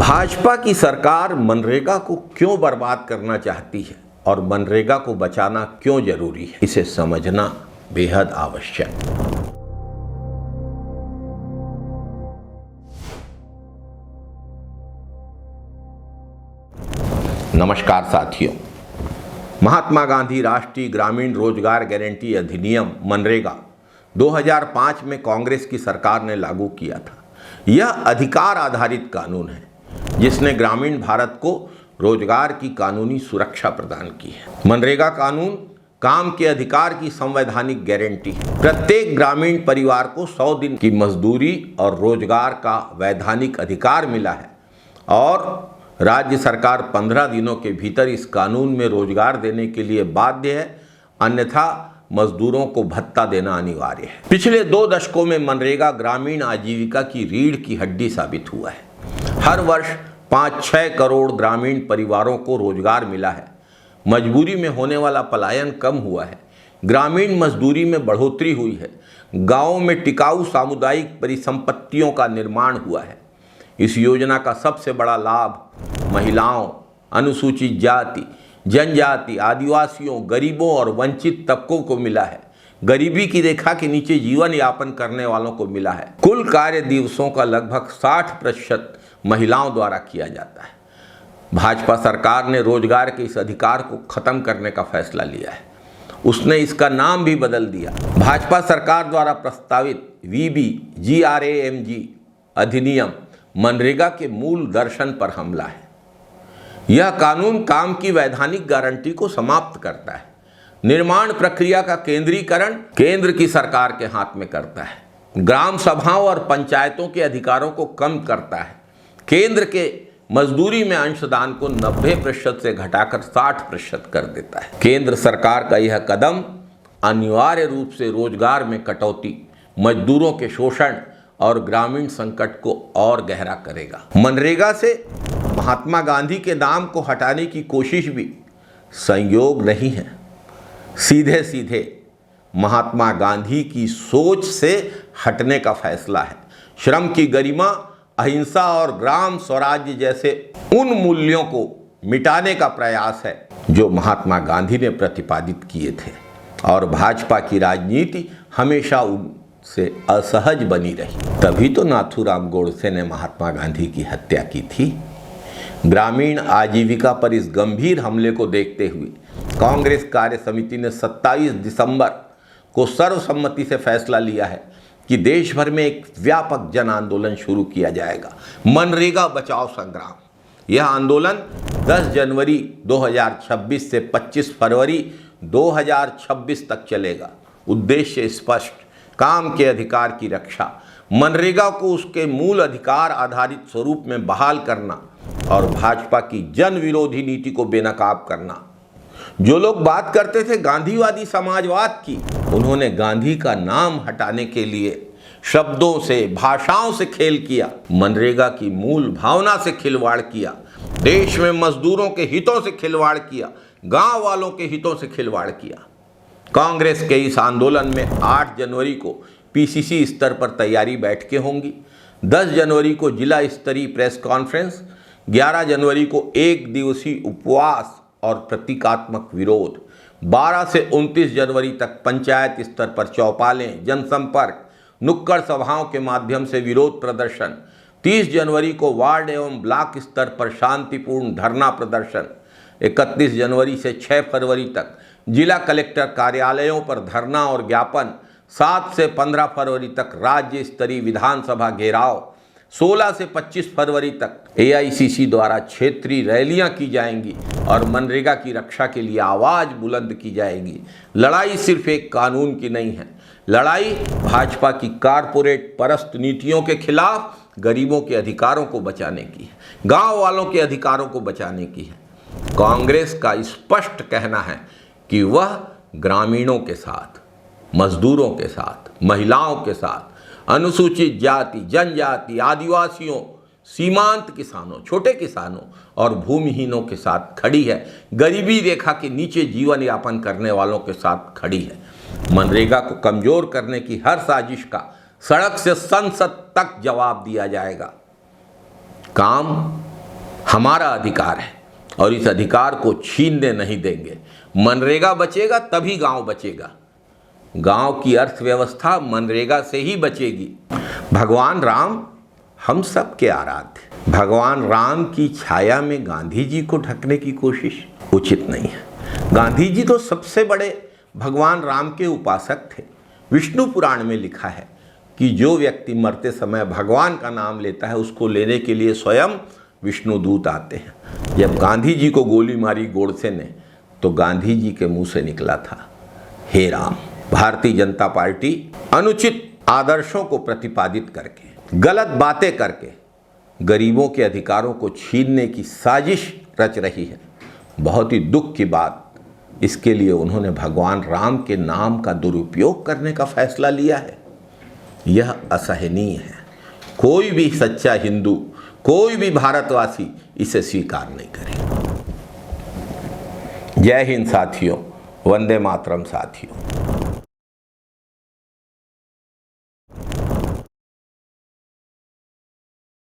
भाजपा की सरकार मनरेगा को क्यों बर्बाद करना चाहती है और मनरेगा को बचाना क्यों जरूरी है, इसे समझना बेहद आवश्यक है। नमस्कार साथियों, महात्मा गांधी राष्ट्रीय ग्रामीण रोजगार गारंटी अधिनियम मनरेगा 2005 में कांग्रेस की सरकार ने लागू किया था। यह अधिकार आधारित कानून है जिसने ग्रामीण भारत को रोजगार की कानूनी सुरक्षा प्रदान की है। मनरेगा कानून काम के अधिकार की संवैधानिक गारंटी है। प्रत्येक ग्रामीण परिवार को 100 दिन की मजदूरी और रोजगार का वैधानिक अधिकार मिला है और राज्य सरकार 15 दिनों के भीतर इस कानून में रोजगार देने के लिए बाध्य है, अन्यथा मजदूरों को भत्ता देना अनिवार्य है। पिछले 2 दशकों में मनरेगा ग्रामीण आजीविका की रीढ़ की हड्डी साबित हुआ है। हर वर्ष 5-6 करोड़ ग्रामीण परिवारों को रोजगार मिला है। मजबूरी में होने वाला पलायन कम हुआ है। ग्रामीण मजदूरी में बढ़ोतरी हुई है। गांवों में टिकाऊ सामुदायिक परिसंपत्तियों का निर्माण हुआ है। इस योजना का सबसे बड़ा लाभ महिलाओं, अनुसूचित जाति, जनजाति, आदिवासियों, गरीबों और वंचित तबकों को मिला है। गरीबी की रेखा के नीचे जीवन यापन करने वालों को मिला है। कुल कार्य दिवसों का लगभग 60% महिलाओं द्वारा किया जाता है। भाजपा सरकार ने रोजगार के इस अधिकार को खत्म करने का फैसला लिया है। उसने इसका नाम भी बदल दिया। भाजपा सरकार द्वारा प्रस्तावित VBGRAMG अधिनियम मनरेगा के मूल दर्शन पर हमला है। यह कानून काम की वैधानिक गारंटी को समाप्त करता है। निर्माण प्रक्रिया का केंद्रीकरण केंद्र की सरकार के हाथ में करता है। ग्राम सभाओं और पंचायतों के अधिकारों को कम करता है। केंद्र के मजदूरी में अंशदान को 90% से घटाकर 60% कर देता है। केंद्र सरकार का यह कदम अनिवार्य रूप से रोजगार में कटौती, मजदूरों के शोषण और ग्रामीण संकट को और गहरा करेगा। मनरेगा से महात्मा गांधी के नाम को हटाने की कोशिश भी संयोग नहीं है, सीधे सीधे महात्मा गांधी की सोच से हटने का फैसला है। श्रम की गरिमा, अहिंसा और ग्राम स्वराज्य जैसे उन मूल्यों को मिटाने का प्रयास है जो महात्मा गांधी ने प्रतिपादित किए थे और भाजपा की राजनीति हमेशा उनसे असहज बनी रही। तभी तो नाथूराम गोडसे ने महात्मा गांधी की हत्या की थी। ग्रामीण आजीविका पर इस गंभीर हमले को देखते हुए कांग्रेस कार्य समिति ने 27 दिसंबर को सर्वसम्मति से फैसला लिया है कि देश भर में एक व्यापक जन आंदोलन शुरू किया जाएगा, मनरेगा बचाओ संग्राम। यह आंदोलन 10 जनवरी 2026 से 25 फरवरी 2026 तक चलेगा। उद्देश्य स्पष्ट, काम के अधिकार की रक्षा, मनरेगा को उसके मूल अधिकार आधारित स्वरूप में बहाल करना और भाजपा की जन विरोधी नीति को बेनकाब करना। जो लोग बात करते थे गांधीवादी समाजवाद की, उन्होंने गांधी का नाम हटाने के लिए शब्दों से, भाषाओं से खेल किया, मनरेगा की मूल भावना से खिलवाड़ किया, देश में मजदूरों के हितों से खिलवाड़ किया, गांव वालों के हितों से खिलवाड़ किया। कांग्रेस के इस आंदोलन में 8 जनवरी को PCC स्तर पर तैयारी बैठकें होंगी, 10 जनवरी को जिला स्तरीय प्रेस कॉन्फ्रेंस, 11 जनवरी को 1 दिवसीय उपवास और प्रतीकात्मक विरोध, 12 से 29 जनवरी तक पंचायत स्तर पर चौपालें, जनसंपर्क, नुक्कड़ सभाओं के माध्यम से विरोध प्रदर्शन, 30 जनवरी को वार्ड एवं ब्लॉक स्तर पर शांतिपूर्ण धरना प्रदर्शन, 31 जनवरी से 6 फरवरी तक जिला कलेक्टर कार्यालयों पर धरना और ज्ञापन, 7 से 15 फरवरी तक राज्य स्तरीय विधानसभा घेराव, 16 से 25 फरवरी तक AICC द्वारा क्षेत्रीय रैलियां की जाएंगी और मनरेगा की रक्षा के लिए आवाज बुलंद की जाएगी। लड़ाई सिर्फ एक कानून की नहीं है, लड़ाई भाजपा की कारपोरेट परस्त नीतियों के खिलाफ गरीबों के अधिकारों को बचाने की है, गांव वालों के अधिकारों को बचाने की है। कांग्रेस का स्पष्ट कहना है कि वह ग्रामीणों के साथ, मजदूरों के साथ, महिलाओं के साथ, अनुसूचित जाति, जनजाति, आदिवासियों, सीमांत किसानों, छोटे किसानों और भूमिहीनों के साथ खड़ी है। गरीबी रेखा के नीचे जीवन यापन करने वालों के साथ खड़ी है। मनरेगा को कमजोर करने की हर साजिश का सड़क से संसद तक जवाब दिया जाएगा। काम हमारा अधिकार है और इस अधिकार को छीनने नहीं देंगे। मनरेगा बचेगा तभी गांव बचेगा। गांव की अर्थव्यवस्था मनरेगा से ही बचेगी। भगवान राम हम सब के आराध्य, भगवान राम की छाया में गांधी जी को ढकने की कोशिश उचित नहीं है। गांधी जी तो सबसे बड़े भगवान राम के उपासक थे। विष्णु पुराण में लिखा है कि जो व्यक्ति मरते समय भगवान का नाम लेता है उसको लेने के लिए स्वयं विष्णु दूत आते हैं। जब गांधी जी को गोली मारी गोडसे ने तो गांधी जी के मुंह से निकला था, हे राम। भारतीय जनता पार्टी अनुचित आदर्शों को प्रतिपादित करके, गलत बातें करके गरीबों के अधिकारों को छीनने की साजिश रच रही है। बहुत ही दुख की बात, इसके लिए उन्होंने भगवान राम के नाम का दुरुपयोग करने का फैसला लिया है। यह असहनीय है। कोई भी सच्चा हिंदू, कोई भी भारतवासी इसे स्वीकार नहीं करेगा। जय हिंद साथियों, वंदे मातरम साथियों।